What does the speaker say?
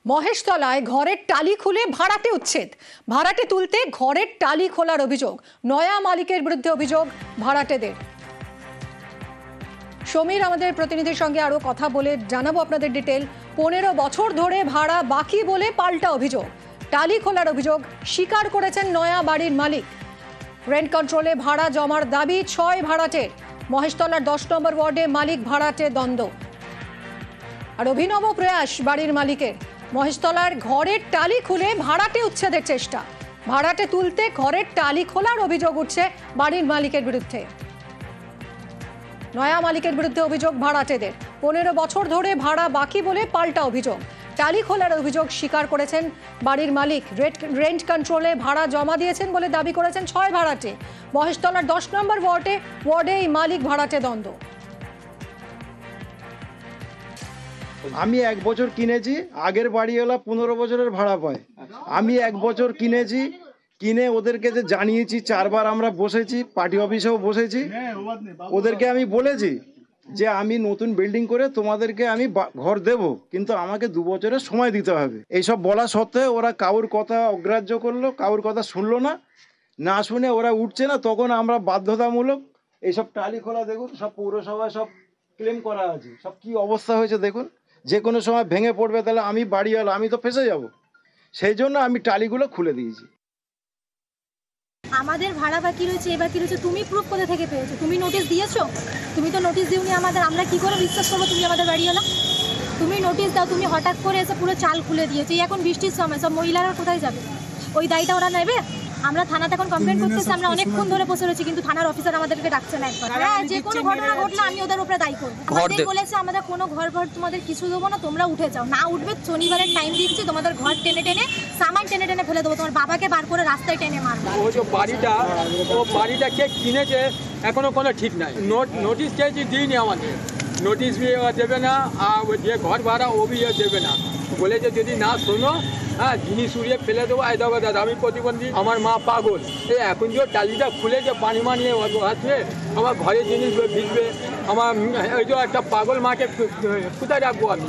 মহেশতলায় ঘরের টালি খুলে ভাড়াটে উচ্ছেদ। ভাড়াটে তুলতে ঘরের টালি খোলার অভিযোগ। নয়া মালিকের বিরুদ্ধে অভিযোগ ভাড়াটেদের। সমীর আমাদের প্রতিনিধির সঙ্গে আরো কথা বলে জানাবো আপনাদের ডিটেল। 15 বছর ধরে ভাড়া বাকি বলে পাল্টা অভিযোগ। টালি খোলার অভিযোগ স্বীকার করেছেন নয়া বাড়ির মালিক। রেন্ট কন্ট্রোলে ভাড়া জমার দাবি 6 ভাড়াটের। মহেশতলার 10 নম্বর ওয়ার্ডে মালিক ভাড়াটে দ্বন্দ্ব। আর অভিনব প্রয়াস বাড়ির মালিকের। মহেশতলার ঘরের টালি খুলে ভাড়াটে উচ্ছেদের চেষ্টা। ভাড়াটে তুলতে ঘরের টালি খোলার অভিযোগ উঠছে বাড়ির মালিকের বিরুদ্ধে। নয়া মালিকের বিরুদ্ধে অভিযোগ ভাড়াটেদের। 15 বছর ধরে ভাড়া বাকি বলে পাল্টা অভিযোগ। টালি খোলার অভিযোগ স্বীকার করেছেন বাড়ির মালিক। রেন্ট কন্ট্রোলে ভাড়া জমা দিয়েছেন বলে দাবি করেছেন 6 ভাড়াটে। মহেশতলার 10 নম্বর ওয়ার্ডে এই মালিক ভাড়াটে দ্বন্দ্ব। আমি 1 বছর কিনেছি, আগের বাড়িওয়ালা 15 বছরের ভাড়া পায়। আমি 1 বছর কিনেছি, কিনে ওদেরকে যে জানিয়েছি, 4 বার আমরা বসেছি, পার্টি অফিসেও বসেছি। ওদেরকে আমি বলেছি যে আমি নতুন বিল্ডিং করে তোমাদেরকে আমি ঘর দেব, কিন্তু আমাকে 2 বছরের সময় দিতে হবে। এইসব বলা সত্ত্বেও ওরা কারোর কথা অগ্রাহ্য করলো, কারোর কথা শুনলো না। না শুনে ওরা উঠছে না, তখন আমরা বাধ্যতামূলক এইসব টালি খোলা, দেখুন সব পৌরসভায় সব ক্লেম করা আছে। সব কি অবস্থা হয়েছে দেখুন, যে কোনো সময় ভেঙে পড়বে, তাহলে আমি বাড়িওয়ালা, আমি তো ফেঁসে যাব। সেই জন্য আমি টালিগুলো খুলে দিয়েছি। আমাদের ভাড়া বাকি রয়েছে, এ বাকি রয়েছে, তুমি প্রুফ কোথা থেকে পেয়েছো? তুমি নোটিশ দিয়েছো? তুমি তো নোটিশ দিওনি আমাদের, আমরা কি করে বিশ্বাস করবো তুমি আমাদের বাড়িওয়ালা? তুমি নোটিশ দাও, তুমি হঠাৎ করে এসে পুরো চাল খুলে দিয়েছো। এখন বৃষ্টির সময় সব মহিলারা কোথায় যাবে? ওই দায়টা ওরা নেবে? আমরা থানাতে এখন কমপ্লেন করতেছি, আমরা অনেকক্ষণ ধরে বসে রয়েছি, কিন্তু থানার অফিসার আমাদেরকে ডাকছে না একবার। হ্যাঁ, যে কোনো ঘটনা ঘটলে আমি ওদের উপরে দায়ী করবো। আমাদের বলেছে আমাদের কোনো ঘর তোমাদের কিছু দেবো না, তোমরা উঠে যাও। না উঠবে, শনিবারের টাইম দিচ্ছি, তোমাদের ঘর টেনে টেনে সামান টেনে টেনে ফেলে দেবো, তোমার বাবাকে বার করে রাস্তায় টেনে মারবো। ও যে বাড়িটা কে কিনেছে এখনো কোনো ঠিক নাই। নোটিশ চেয়েছি, দিইনি আমাদের। নোটিশ भी দেবে না, আর যে ঘর ভাড়া ও भी দেবে না। বলেছে যদি না শোনো, হ্যাঁ, জিনিস উড়িয়ে ফেলে দেবো। এই দেখো দাদা, আমি প্রতিবন্ধী, আমার মা পাগল। এই এখন যে টালিটা খুলে যে পানি মানিয়ে আছে, আমার ঘরের জিনিস ভিজবে। আমার ওই যে একটা পাগল মাকে কোথায় রাখবো আমি?